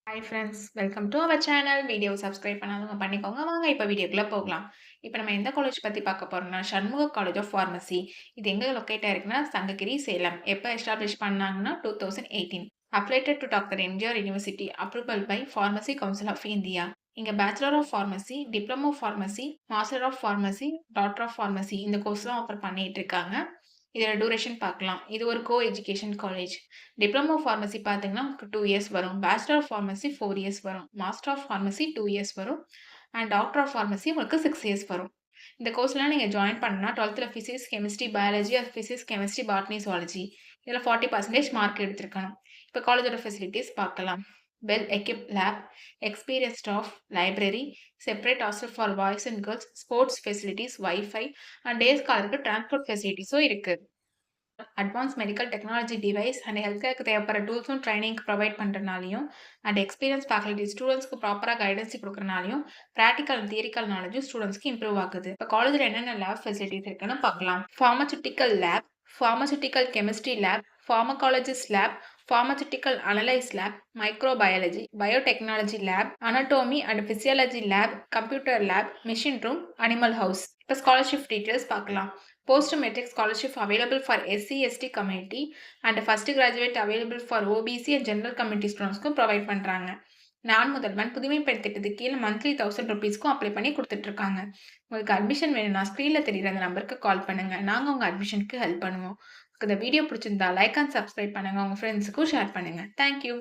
Hi friends, welcome to our channel. Video subscribe பண்ணாதவங்க பண்ணிக்கோங்க. வாங்க இப்ப வீடியோக்குள்ள போகலாம். இப்ப நம்ம எந்த காலேஜ் பத்தி பார்க்க போறோம்னா, சண்முக காலேஜ் ஆஃப் பார்மசி. இது எங்க லொக்கேட் ஆயிருக்குன்னா, சங்ககிரி, சேலம். எப்ப எஸ்டாப்ளிஷ் பண்ணாங்கன்னா 2018. Affiliated to doctor MGR university. Approval by pharmacy council of India. இங்க bachelor of pharmacy, diploma pharmacy, master of pharmacy, doctor of pharmacy இந்த கோர்ஸ்லாம் ஆஃபர் பண்ணிட்டு இருக்காங்க. இதோட டியூரேஷன் பார்க்கலாம். இது ஒரு co education college. Diploma pharmacy பார்த்தீங்கன்னா, 2 இயர்ஸ் வரும். பேச்சுலர் ஆஃப் ஃபார்மசி 4 இயர்ஸ் வரும். மாஸ்டர் ஆஃப் ஃபார்மசி 2 இயர்ஸ் வரும். அண்ட் டாக்டர் ஆஃப் ஃபார்மசி உங்களுக்கு 6 இயர்ஸ் வரும். இந்த கோர்ஸ்லாம் நீங்க ஜாயின் பண்ணா 12th physics, chemistry, biology or physics, chemistry, botany, zoology இதுல 40% மார்க் எடுத்திருக்கணும். இப்ப காலேஜோட ஃபெசிலிட்டீஸ் பார்க்கலாம். Well equipped lab, experienced staff, library, separate hostel for boys and girls, sports facilities, wifi and day ஸ்காலருக்கு டிரான்ஸ்போர்ட் ஃபெசிலிட்டீஸும் இருக்கு. Advance medical technology device and health கேருக்கு தேவைப்படுற டூல்ஸும் ட்ரைனிங் ப்ரொவைட் பண்ணுறனாலையும் அண்ட் எக்ஸ்பீரியன்ஸ் ஃபேக்கல்டி ஸ்டூடெண்ட்ஸ்க்கு ப்ராப்பராக கைடன்ஸ் கொடுக்குறனாலையும் ப்ராக்டிக்கல் அண்ட் தியரிக்கல் நாலேஜும் ஸ்டூடெண்ட்ஸ்க்கு இம்ப்ரூவ் ஆகுது. இப்போ காலேஜில் என்னென்ன லேப் ஃபெசிலிட்டிஸ் இருக்குன்னு பார்க்கலாம். Pharmaceutical lab, pharmaceutical chemistry lab, pharmacologist lab, pharmaceutical analyze lab, microbiology, biotechnology lab, anatomy and physiology lab, computer lab, machine room, animal house. இப்போ ஸ்காலர்ஷிப் டீட்டெயில்ஸ் பார்க்கலாம். Post matric scholarship available for SC/ST community and first graduate available for OBC and general community ஸ்டூடெண்ட்ஸ்க்கும் provide பண்ணுறாங்க. நான் முதல்வன் புதுமை பெண் திட்டத்துக்கு கீழே monthly 1000 ருபீஸ்க்கும் apply பண்ணி கொடுத்துட்டு இருக்காங்க. உங்களுக்கு அட்மிஷன் வேணும்னா ஸ்க்ரீனில் தெரியுற அந்த நம்பருக்கு கால் பண்ணுங்க. நாங்கள் உங்கள் அட்மிஷனுக்கு ஹெல்ப் பண்ணுவோம். இந்த வீடியோ பிடிச்சிருந்தா லைக் அண்ட் சப்ஸ்கிரைப் பண்ணுங்க. உங்க ஃப்ரெண்ட்ஸுக்கும் ஷேர் பண்ணுங்க. தேங்க்யூ.